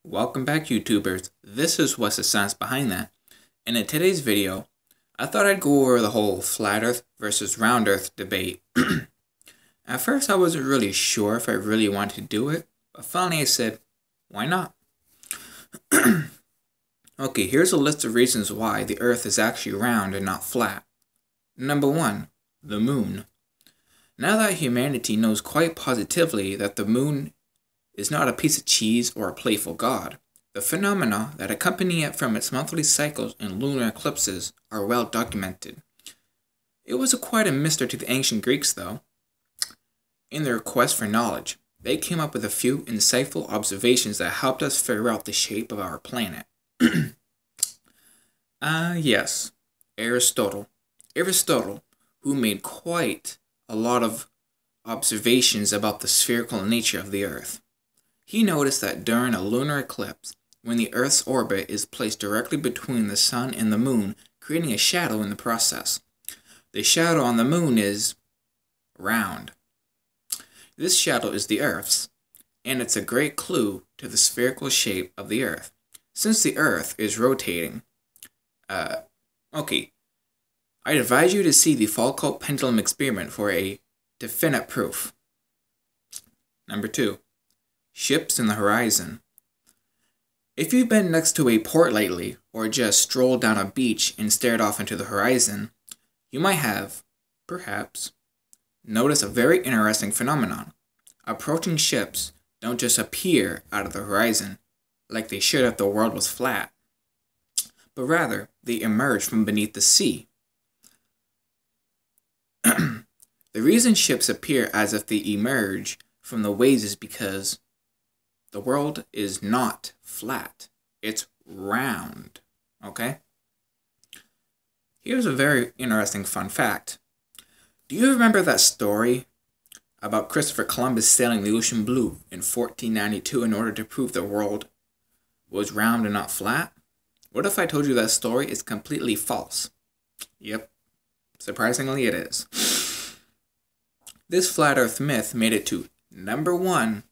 Welcome back, YouTubers. This is what's the science behind that. And in today's video, I thought I'd go over the whole flat earth versus round earth debate. At first I wasn't really sure if I really wanted to do it, but finally I said, why not? Okay, here's a list of reasons why the earth is actually round and not flat. Number 1, the moon. Now that humanity knows quite positively that the moon is not a piece of cheese or a playful god, the phenomena that accompany it from its monthly cycles and lunar eclipses are well documented. It was quite a mystery to the ancient Greeks, though. In their quest for knowledge, they came up with a few insightful observations that helped us figure out the shape of our planet. Yes, Aristotle. Aristotle, who made quite a lot of observations about the spherical nature of the Earth. He noticed that during a lunar eclipse, when the Earth's orbit is placed directly between the Sun and the Moon, creating a shadow in the process. The shadow on the Moon is round. This shadow is the Earth's, and it's a great clue to the spherical shape of the Earth, since the Earth is rotating. Okay, I'd advise you to see the Foucault pendulum experiment for a definite proof. Number 2. Ships in the horizon. If you've been next to a port lately, or just strolled down a beach and stared off into the horizon, you might have, perhaps, noticed a very interesting phenomenon. Approaching ships don't just appear out of the horizon, like they should if the world was flat, but rather they emerge from beneath the sea. The reason ships appear as if they emerge from the waves is because the world is not flat. It's round. Okay? Here's a very interesting fun fact. Do you remember that story about Christopher Columbus sailing the ocean blue in 1492 in order to prove the world was round and not flat? What if I told you that story is completely false? Yep. Surprisingly, it is. This flat earth myth made it to number 1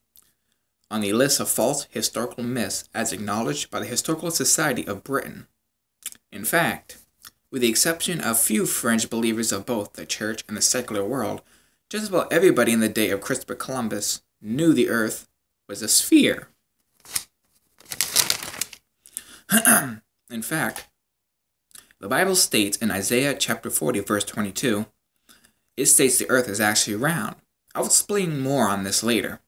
on the list of false historical myths as acknowledged by the Historical Society of Britain. In fact, with the exception of few fringe believers of both the church and the secular world, just about everybody in the day of Christopher Columbus knew the earth was a sphere. In fact, the Bible states in Isaiah chapter 40 verse 22, it states the earth is actually round. I'll explain more on this later.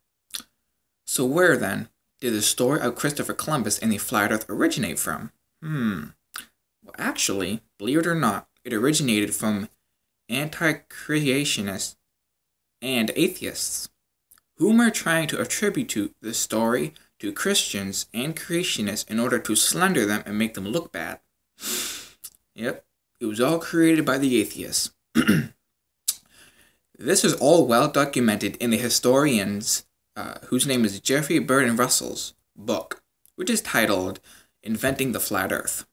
So where then did the story of Christopher Columbus and the flat earth originate from? Well, actually, believe it or not, it originated from anti-creationists and atheists, whom are trying to attribute the story to Christians and creationists in order to slander them and make them look bad. Yep, it was all created by the atheists. This is all well documented in the historian's, whose name is Jeffrey Burton Russell's book, which is titled Inventing the Flat Earth.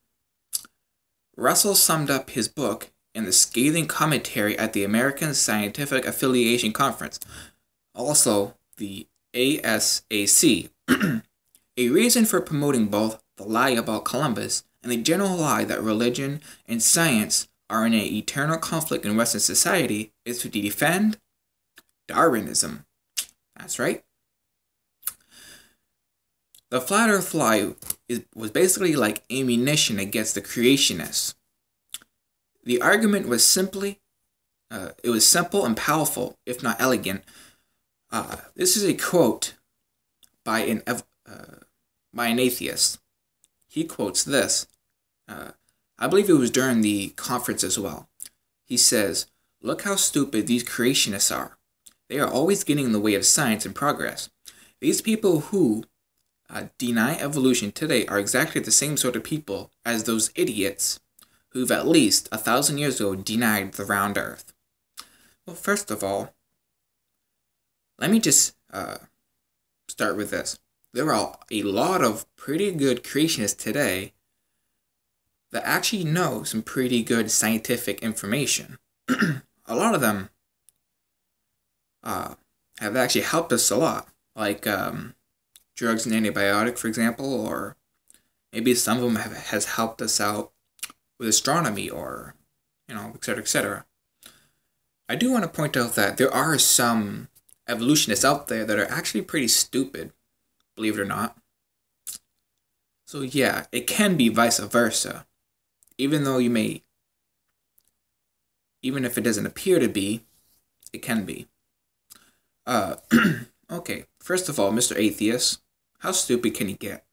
Russell summed up his book in the scathing commentary at the American Scientific Affiliation Conference, also the ASAC, a reason for promoting both the lie about Columbus and the general lie that religion and science are in an eternal conflict in Western society is to defend Darwinism. That's right. The flat earth lie was basically like ammunition against the creationists. The argument was simple and powerful, if not elegant. This is a quote by an atheist. He quotes this. I believe it was during the conference as well. He says, "Look how stupid these creationists are. They are always getting in the way of science and progress. These people who deny evolution today are exactly the same sort of people as those idiots who've at least 1,000 years ago denied the round earth." Well, first of all, let me just start with this. There are a lot of pretty good creationists today that actually know some pretty good scientific information. A lot of them have actually helped us a lot. Like drugs and antibiotic, for example, or maybe some of them has helped us out with astronomy or, etc., etc. I do want to point out that there are some evolutionists out there that are actually pretty stupid, believe it or not. So yeah, it can be vice versa. Even if it doesn't appear to be, it can be. Okay, first of all, Mr. Atheist, how stupid can you get?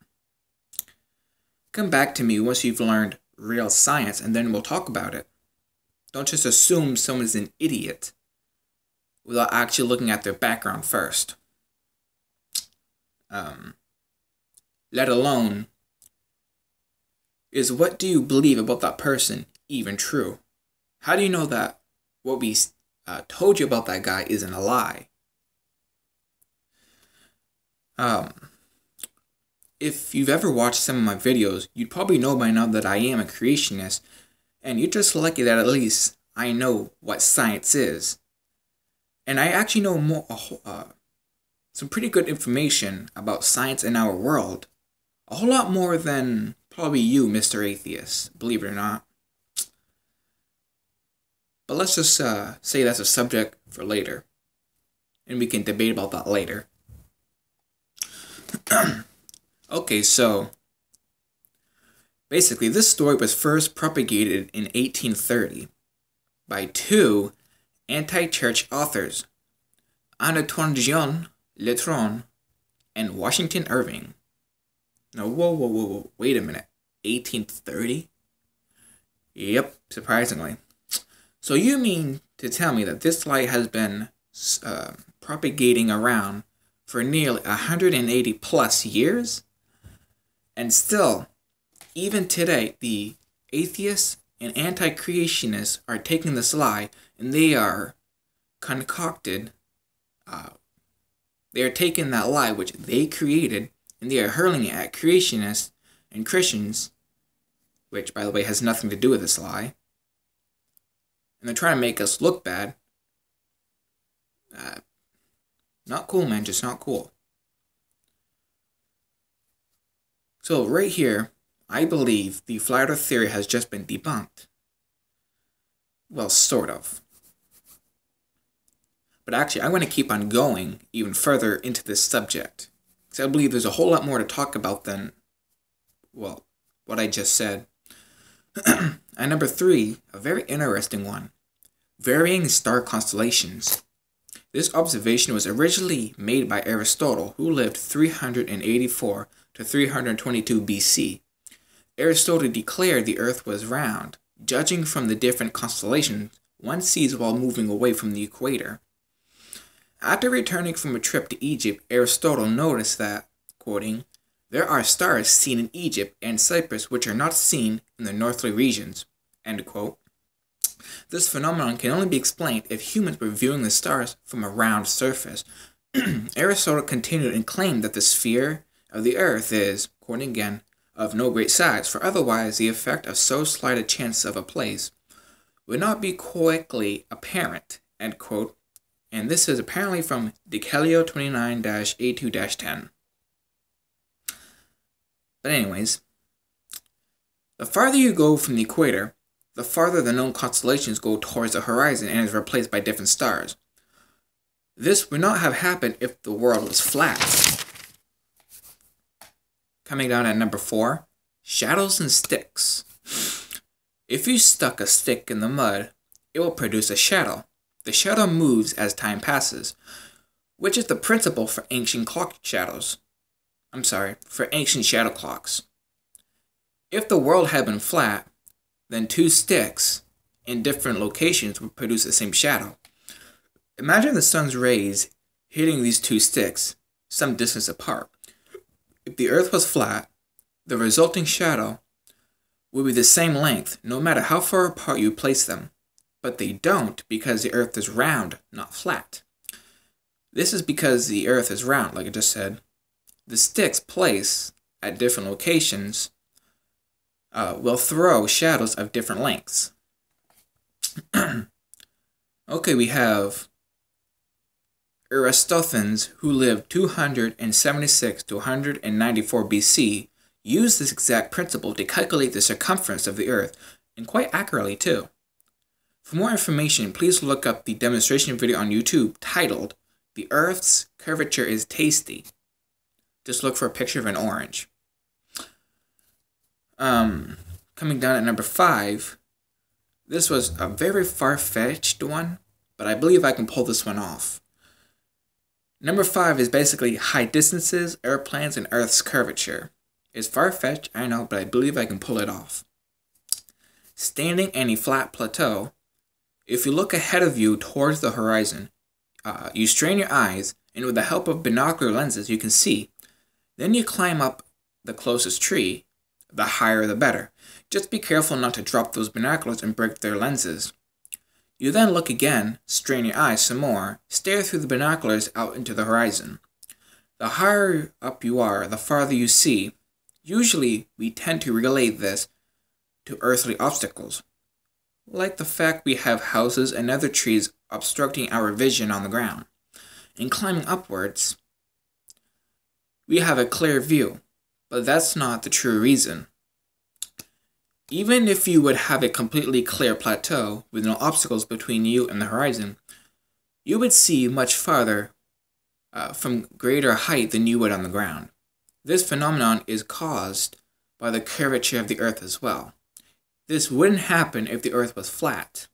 Come back to me once you've learned real science, and then we'll talk about it. Don't just assume someone's an idiot without actually looking at their background first. Let alone, is what do you believe about that person even true? How do you know that what we told you about that guy isn't a lie? If you've ever watched some of my videos, you'd probably know by now that I am a creationist, and you're just lucky that at least I know what science is. And I actually know some pretty good information about science in our world. A whole lot more than probably you, Mr. Atheist, believe it or not. But let's just say that's a subject for later. And we can debate about that later. Okay, so basically this story was first propagated in 1830 by two anti-church authors, Antoine Jean Letron and Washington Irving. Now, whoa, wait a minute. 1830? Yep, surprisingly. So you mean to tell me that this lie has been propagating around for nearly 180 plus years? And still, even today, the atheists and anti-creationists are taking this lie and they are concocted, they are taking that lie which they created and they are hurling it at creationists and Christians, which, by the way, has nothing to do with this lie. And they're trying to make us look bad. Not cool, man, just not cool. So right here, I believe the flat earth theory has just been debunked. Well, sort of. But actually, I want to keep on going even further into this subject, because I believe there's a whole lot more to talk about than, well, what I just said. And number 3, a very interesting one. Varying star constellations. This observation was originally made by Aristotle, who lived 384 to 322 BC. Aristotle declared the Earth was round, judging from the different constellations one sees while moving away from the equator. After returning from a trip to Egypt, Aristotle noticed that, quoting, "There are stars seen in Egypt and Cyprus which are not seen in the northly regions." End quote. This phenomenon can only be explained if humans were viewing the stars from a round surface. Aristotle continued and claimed that the sphere of the Earth is, quoting again, "of no great size, for otherwise the effect of so slight a chance of a place would not be quickly apparent," end quote. And this is apparently from Decalio 29-A2-10. But anyways, the farther you go from the equator, the farther the known constellations go towards the horizon and is replaced by different stars. This would not have happened if the world was flat. Coming down at number 4, shadows and sticks. If you stuck a stick in the mud, it will produce a shadow. The shadow moves as time passes, which is the principle for ancient shadow clocks. If the world had been flat, then 2 sticks in different locations would produce the same shadow. Imagine the sun's rays hitting these 2 sticks some distance apart. If the Earth was flat, the resulting shadow would be the same length no matter how far apart you place them. But they don't because the Earth is round, not flat. This is because the Earth is round, like I just said. The sticks placed at different locations will throw shadows of different lengths. Okay, we have Eratosthenes, who lived 276 to 194 BC, used this exact principle to calculate the circumference of the Earth, and quite accurately too. For more information, please look up the demonstration video on YouTube titled, "The Earth's Curvature is Tasty." Just look for a picture of an orange. Coming down at number 5, this was a very far-fetched one, but I believe I can pull this one off. Number 5 is basically high distances, airplanes, and Earth's curvature. It's far-fetched, I know, but I believe I can pull it off. Standing in a flat plateau, if you look ahead of you towards the horizon, you strain your eyes, and with the help of binocular lenses you can see. Then you climb up the closest tree, the higher the better. Just be careful not to drop those binoculars and break their lenses. You then look again, strain your eyes some more, stare through the binoculars out into the horizon. The higher up you are, the farther you see. Usually, we tend to relate this to earthly obstacles, like the fact we have houses and other trees obstructing our vision on the ground. In climbing upwards, we have a clear view, but that's not the true reason. Even if you would have a completely clear plateau with no obstacles between you and the horizon, you would see much farther from greater height than you would on the ground. This phenomenon is caused by the curvature of the Earth as well. This wouldn't happen if the Earth was flat.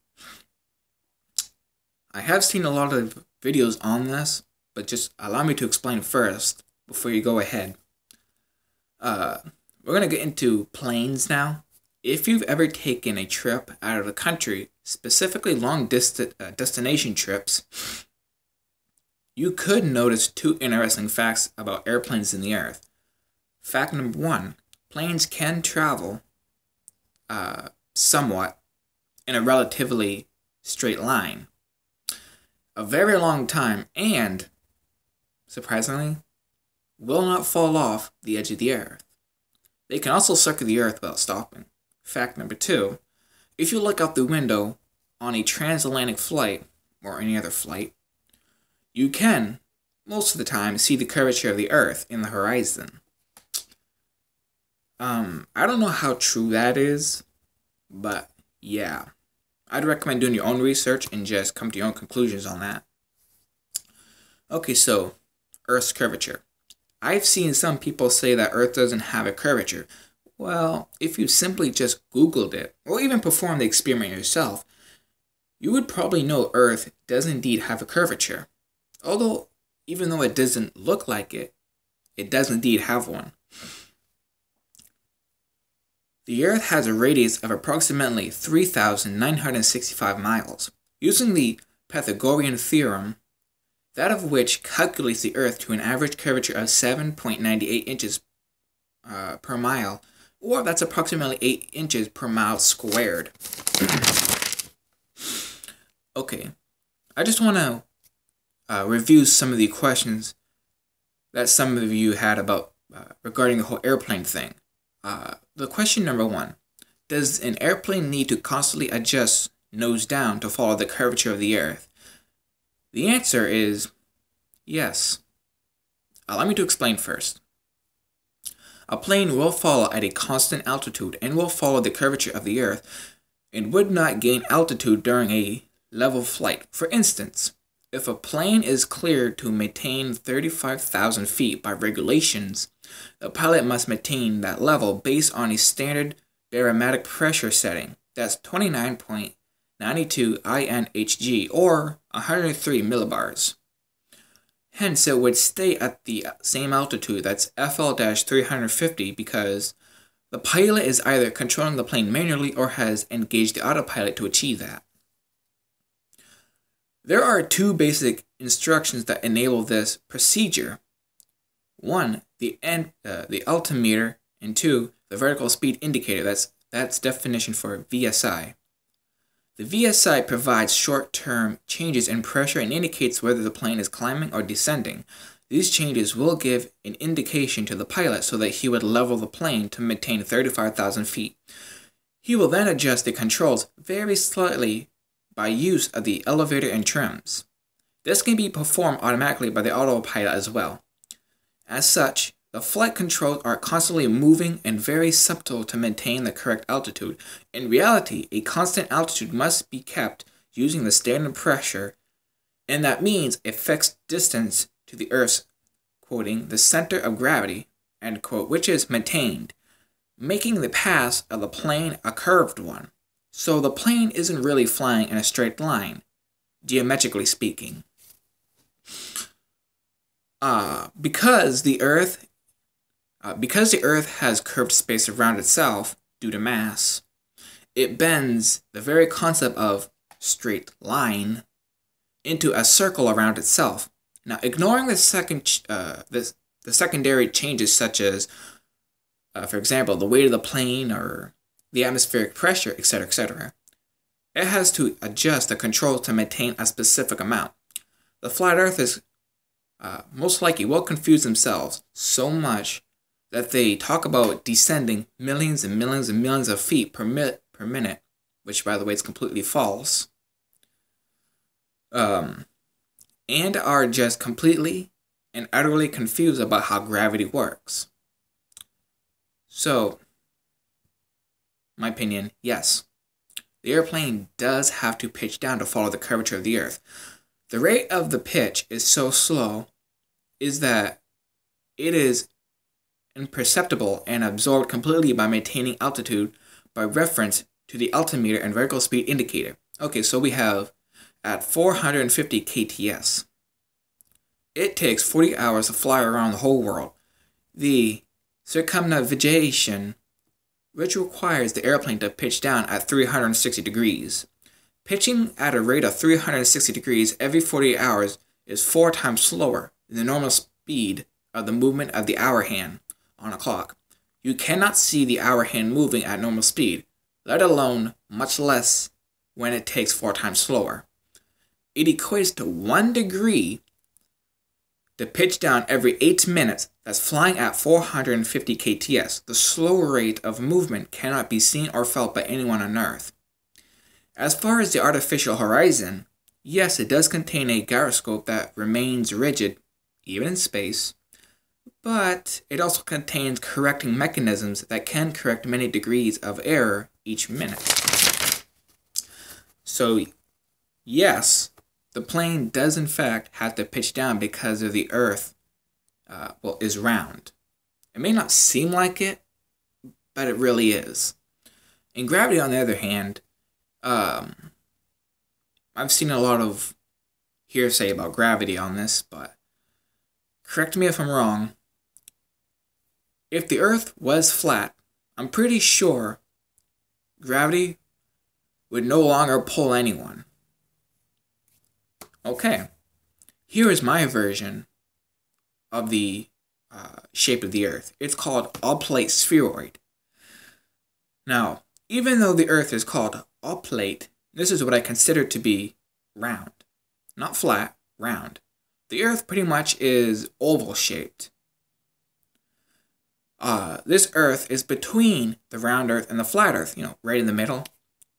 I have seen a lot of videos on this, but just allow me to explain first before you go ahead. We're going to get into planes now. If you've ever taken a trip out of the country, specifically long destination trips, you could notice 2 interesting facts about airplanes in the Earth. Fact number 1, planes can travel somewhat in a relatively straight line a very long time and, surprisingly, will not fall off the edge of the Earth. They can also circle the Earth without stopping. Fact number 2, if you look out the window on a transatlantic flight, or any other flight, you can, most of the time, see the curvature of the Earth in the horizon. I don't know how true that is, but yeah. I'd recommend doing your own research and just come to your own conclusions on that. Okay, so, Earth's curvature. I've seen some people say that Earth doesn't have a curvature. Well, if you simply just Googled it, or even performed the experiment yourself, you would probably know Earth does indeed have a curvature. Although, even though it doesn't look like it, it does indeed have one. The Earth has a radius of approximately 3,965 miles. Using the Pythagorean theorem, that of which calculates the Earth to an average curvature of 7.98 inches per mile, or that's approximately 8 inches per mile squared. Okay, I just want to review some of the questions that some of you had about regarding the whole airplane thing. The question number 1, does an airplane need to constantly adjust nose down to follow the curvature of the Earth? The answer is yes. Allow me to explain first. A plane will follow at a constant altitude and will follow the curvature of the Earth and would not gain altitude during a level flight. For instance, if a plane is cleared to maintain 35,000 feet by regulations, the pilot must maintain that level based on a standard barometric pressure setting. That's 29.92 INHG or 103 millibars. Hence, it would stay at the same altitude, that's FL-350, because the pilot is either controlling the plane manually or has engaged the autopilot to achieve that. There are 2 basic instructions that enable this procedure. 1, the altimeter, and 2, the vertical speed indicator. That's definition for VSI. The VSI provides short-term changes in pressure and indicates whether the plane is climbing or descending. These changes will give an indication to the pilot so that he would level the plane to maintain 35,000 feet. He will then adjust the controls very slightly by use of the elevator and trims. This can be performed automatically by the autopilot as well. As such, the flight controls are constantly moving and very subtle to maintain the correct altitude. In reality, a constant altitude must be kept using the standard pressure, and that means a fixed distance to the Earth's, quoting, the center of gravity, end quote, which is maintained, making the path of the plane a curved one. So the plane isn't really flying in a straight line, geometrically speaking. Because the Earth has curved space around itself due to mass, it bends the very concept of straight line into a circle around itself. Now, ignoring the secondary changes such as, for example, the weight of the plane or the atmospheric pressure, etc., etc., it has to adjust the controls to maintain a specific amount. The flat Earthers most likely will confuse themselves so much that they talk about descending millions and millions and millions of feet per minute, which, by the way, is completely false, and are just completely and utterly confused about how gravity works. So, my opinion, yes, the airplane does have to pitch down to follow the curvature of the Earth. The rate of the pitch is so slow is that it is imperceptible and absorbed completely by maintaining altitude by reference to the altimeter and vertical speed indicator. Okay, so we have at 450 kts. It takes 40 hours to fly around the whole world. The circumnavigation, which requires the airplane to pitch down at 360 degrees. Pitching at a rate of 360 degrees every 48 hours is 4 times slower than the normal speed of the movement of the hour hand on a clock. You cannot see the hour hand moving at normal speed, let alone much less when it takes 4 times slower. It equates to 1 degree to pitch down every 8 minutes. That's flying at 450 kts. The slow rate of movement cannot be seen or felt by anyone on Earth. As far as the artificial horizon, yes, it does contain a gyroscope that remains rigid, even in space, but it also contains correcting mechanisms that can correct many degrees of error each minute. So, yes, the plane does in fact have to pitch down because of the Earth, is round. It may not seem like it, but it really is. In gravity, on the other hand, I've seen a lot of hearsay about gravity on this, but correct me if I'm wrong. If the Earth was flat, I'm pretty sure gravity would no longer pull anyone. Okay, here is my version of the shape of the Earth. It's called oblate spheroid. Now, even though the Earth is called oblate, this is what I consider to be round. Not flat, round. The Earth pretty much is oval shaped. This Earth is between the round Earth and the flat Earth, right in the middle.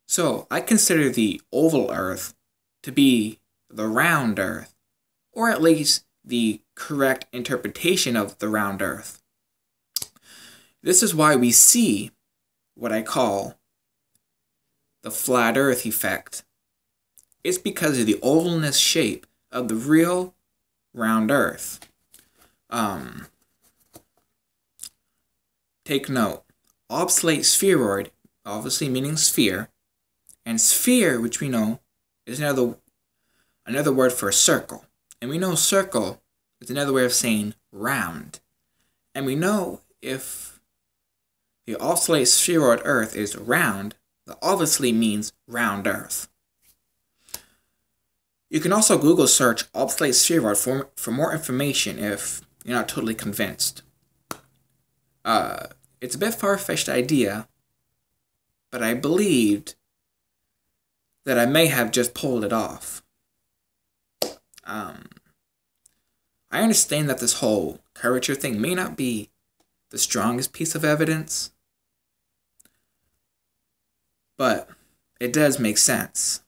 So I consider the oval Earth to be the round Earth, or at least the correct interpretation of the round Earth. This is why we see what I call the flat Earth effect. It's because of the ovalness shape of the real round Earth. Take note, oblate spheroid, obviously meaning sphere, and sphere, which we know, is another word for a circle. And we know circle is another way of saying round. And we know if the oblate spheroid Earth is round, that obviously means round Earth. You can also Google search oblate spheroid for more information if you're not totally convinced. It's a bit far-fetched idea, but I believed that I may have just pulled it off. I understand that this whole curvature thing may not be the strongest piece of evidence, but it does make sense.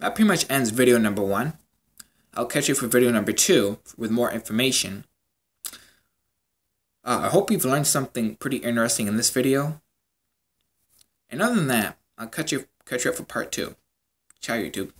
that pretty much ends video number 1. I'll catch you for video number 2 with more information. I hope you've learned something pretty interesting in this video. And other than that, I'll catch you up for part 2. Ciao, YouTube.